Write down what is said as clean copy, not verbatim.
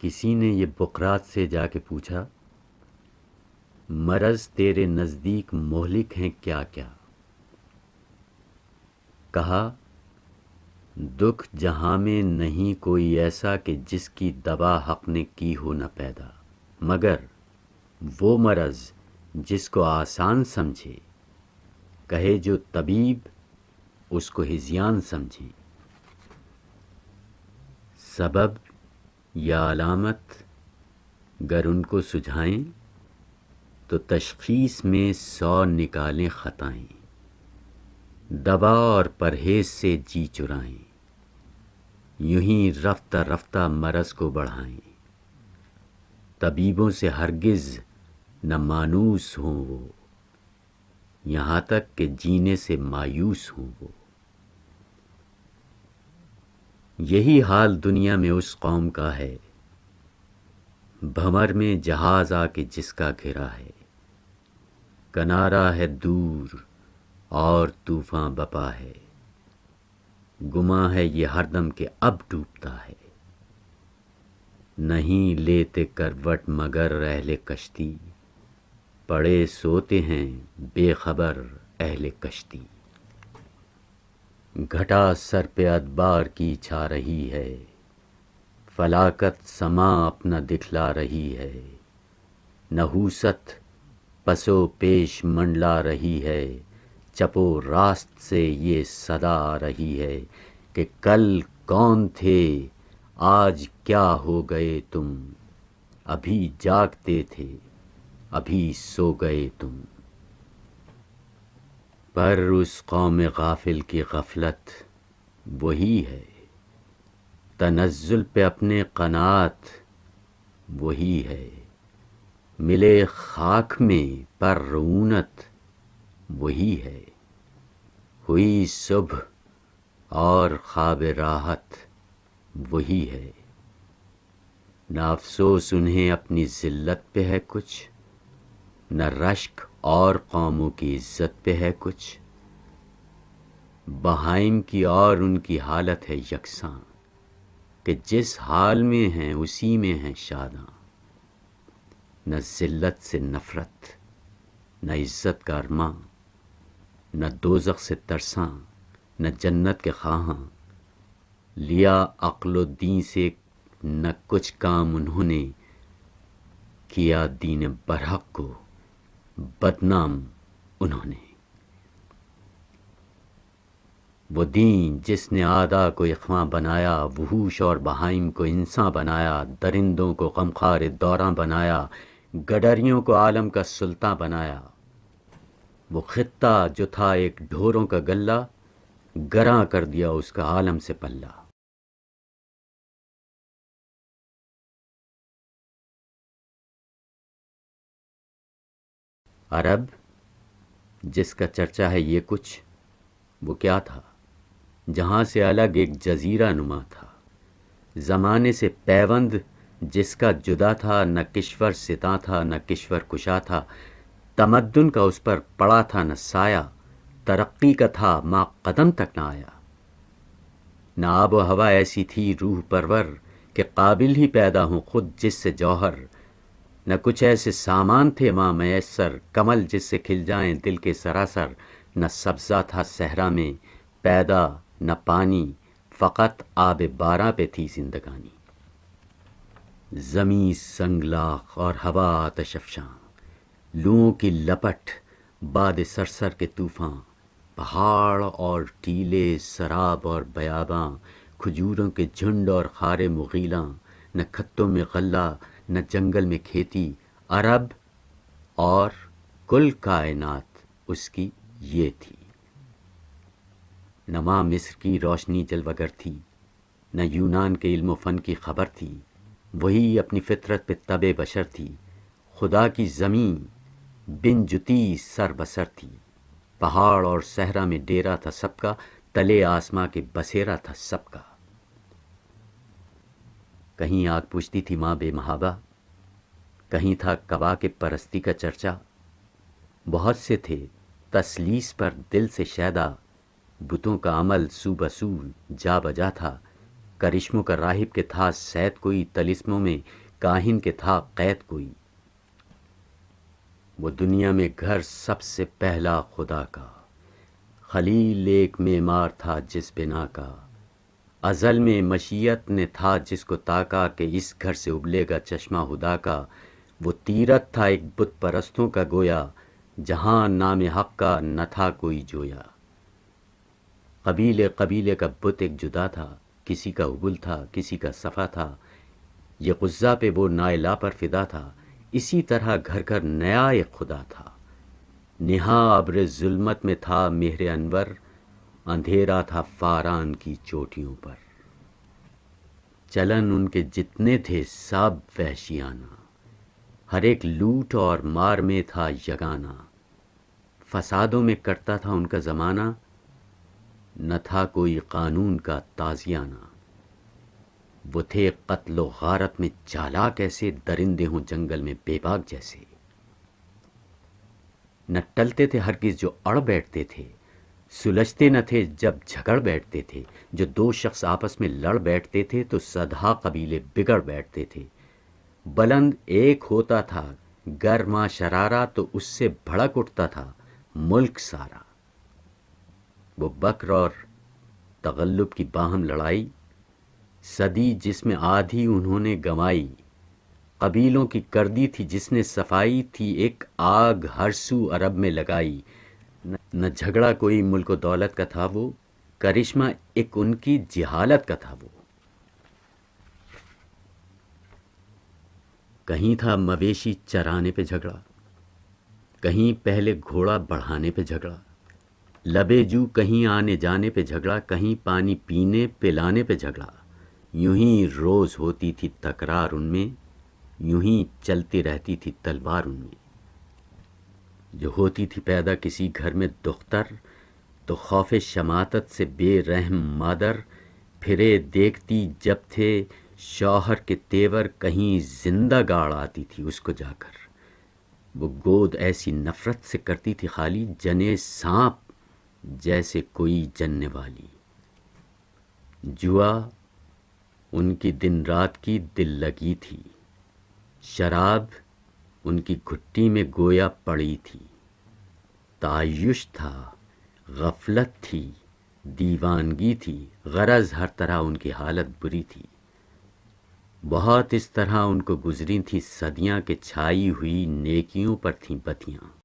کسی نے یہ بقراط سے جا کے پوچھا، مرض تیرے نزدیک مہلک ہیں کیا کیا؟ کہا، دکھ جہاں میں نہیں کوئی ایسا کہ جس کی دوا حق نے کی ہو نہ پیدا، مگر وہ مرض جس کو آسان سمجھے، کہے جو طبیب اس کو ہذیان سمجھیں۔ سبب یا علامت گر ان کو سجھائیں تو تشخیص میں 100 نکالیں خطائیں، دوا اور پرہیز سے جی چرائیں، یوں ہی رفتہ رفتہ مرض کو بڑھائیں۔ طبیبوں سے ہرگز نہ مانوس ہوں وہ، یہاں تک کہ جینے سے مایوس ہوں وہ۔ یہی حال دنیا میں اس قوم کا ہے، بھنور میں جہاز آ کے جس کا گھرا ہے، کنارہ ہے دور اور طوفاں بپا ہے، گماں ہے یہ ہر دم کہ اب ڈوبتا ہے۔ نہیں لیتے کروٹ مگر اہل کشتی، پڑے سوتے ہیں بے خبر اہل کشتی۔ گھٹا سر پہ ادبار کی چھا رہی ہے، فلاکت سما اپنا دکھلا رہی ہے، نحوست پسو پیش منڈلا رہی ہے، چپ و راست سے یہ صدا آ رہی ہے کہ کل کون تھے آج کیا ہو گئے تم، ابھی جاگتے تھے ابھی سو گئے تم۔ پر اس قوم غافل کی غفلت وہی ہے، تنزل پہ اپنے قناعت وہی ہے، ملے خاک میں پر رعونت وہی ہے، ہوئی صبح اور خواب راحت وہی ہے۔ نہ افسوس انہیں اپنی ذلت پہ ہے کچھ، نہ رشک اور قوموں کی عزت پہ ہے کچھ، بہائم کی اور ان کی حالت ہے یکساں کہ جس حال میں ہیں اسی میں ہیں شاداں۔ نہ ذلت سے نفرت، نہ عزت کا ارماں، نہ دوزخ سے ترساں، نہ جنت کے خواہاں، لیا عقل و دین سے نہ کچھ کام انہوں نے، کیا دین برحق کو بدنام انہوں نے۔ وہ دین جس نے آدھا کو اقواں بنایا، وحوش اور بہائم کو انساں بنایا، درندوں کو غمخوار دوراں بنایا، گڈریوں کو عالم کا سلطاں بنایا۔ وہ خطہ جو تھا ایک ڈھوروں کا گلہ، گراں کر دیا اس کا عالم سے پلہ۔ عرب جس کا چرچا ہے یہ کچھ، وہ کیا تھا؟ جہاں سے الگ ایک جزیرہ نما تھا، زمانے سے پیوند جس کا جدا تھا، نہ کشور ستاں تھا نہ کشور کشا تھا، تمدن کا اس پر پڑا تھا نہ سایہ، ترقی کا تھا ماں قدم تک نہ آیا۔ نہ آب و ہوا ایسی تھی روح پرور کہ قابل ہی پیدا ہوں خود جس سے جوہر، نہ کچھ ایسے سامان تھے ماں میسر کمل جس سے کھل جائیں دل کے سراسر، نہ سبزہ تھا صحرا میں پیدا نہ پانی، فقط آب باراں پہ تھی زندگانی۔ زمیں سنگلاخ اور ہوا آتش افشاں، لوؤں کی لپٹ باد سرسر کے طوفاں، پہاڑ اور ٹیلے سراب اور بیاباں، کھجوروں کے جھنڈ اور خارے مغیلاں، نہ کھتوں میں غلہ نہ جنگل میں کھیتی، عرب اور کل کائنات اس کی یہ تھی۔ نہ ماں مصر کی روشنی جلوگر تھی، نہ یونان کے علم و فن کی خبر تھی، وہی اپنی فطرت پہ تبِ بشر تھی، خدا کی زمین بن جتی سر بسر تھی، پہاڑ اور صحرا میں ڈیرا تھا سب کا، تلے آسماں کے بسیرا تھا سب کا۔ کہیں آگ پوچھتی تھی ماں بے محابہ، کہیں تھا کواکب پرستی کا چرچا، بہت سے تھے تسلیس پر دل سے شیدا، بتوں کا عمل سو بسو جا بجا تھا، کرشموں کا راہب کے تھا سید کوئی، طلسموں میں کاہن کے تھا قید کوئی۔ وہ دنیا میں گھر سب سے پہلا خدا کا، خلیل ایک معمار تھا جس بنا کا، ازل میں مشیت نے تھا جس کو تاکا کہ اس گھر سے ابلے گا چشمہ خدا کا۔ وہ تیرت تھا ایک بت پرستوں کا گویا، جہاں نام حق کا نہ تھا کوئی جویا۔ قبیلے قبیلے کا بت ایک جدا تھا، کسی کا ابل تھا کسی کا صفا تھا، یہ غزہ پہ وہ نائلہ پر فدا تھا، اسی طرح گھر گھر نیا ایک خدا تھا۔ نہا ابر ظلمت میں تھا مہر انور، اندھیرا تھا فاران کی چوٹیوں پر۔ چلن ان کے جتنے تھے سب وحشیانہ، ہر ایک لوٹ اور مار میں تھا یگانہ۔ فسادوں میں کٹتا تھا ان کا زمانہ، نہ تھا کوئی قانون کا تازیانہ۔ وہ تھے قتل و غارت میں چالاک ایسے، درندے ہوں جنگل میں بے باک جیسے۔ نہ ٹلتے تھے ہرگز جو اڑ بیٹھتے تھے، سلجھتے نہ تھے جب جھگڑ بیٹھتے تھے۔ جو دو شخص آپس میں لڑ بیٹھتے تھے تو سدھا قبیلے بگڑ بیٹھتے تھے۔ بلند ایک ہوتا تھا گرما شرارہ، تو اس سے بھڑک اٹھتا تھا ملک سارا۔ وہ بکر اور تغلب کی باہم لڑائی، صدی جس میں آدھی انہوں نے گنوائی۔ قبیلوں کی کردی تھی جس نے صفائی، تھی ایک آگ ہر سو عرب میں لگائی۔ نہ جھگڑا کوئی ملک و دولت کا تھا وہ، کرشمہ ایک ان کی جہالت کا تھا وہ۔ کہیں تھا مویشی چرانے پہ جھگڑا، کہیں پہلے گھوڑا بڑھانے پہ جھگڑا، لبے جو کہیں آنے جانے پہ جھگڑا، کہیں پانی پینے پلانے پہ جھگڑا۔ یوں ہی روز ہوتی تھی تکرار ان میں، یوں ہی چلتی رہتی تھی تلوار ان میں۔ جو ہوتی تھی پیدا کسی گھر میں دختر، تو خوف شماتت سے بے رحم مادر پھرے دیکھتی جب تھے شوہر کے تیور، کہیں زندہ گاڑ آتی تھی اس کو جا کر۔ وہ گود ایسی نفرت سے کرتی تھی خالی، جنے سانپ جیسے کوئی جننے والی۔ جوا ان کی دن رات کی دل لگی تھی، شراب ان کی گھٹی میں گویا پڑی تھی۔ تعیش تھا، غفلت تھی، دیوانگی تھی، غرض ہر طرح ان کی حالت بری تھی۔ بہت اس طرح ان کو گزری تھی صدیاں، کہ چھائی ہوئی نیکیوں پر تھیں بتیاں۔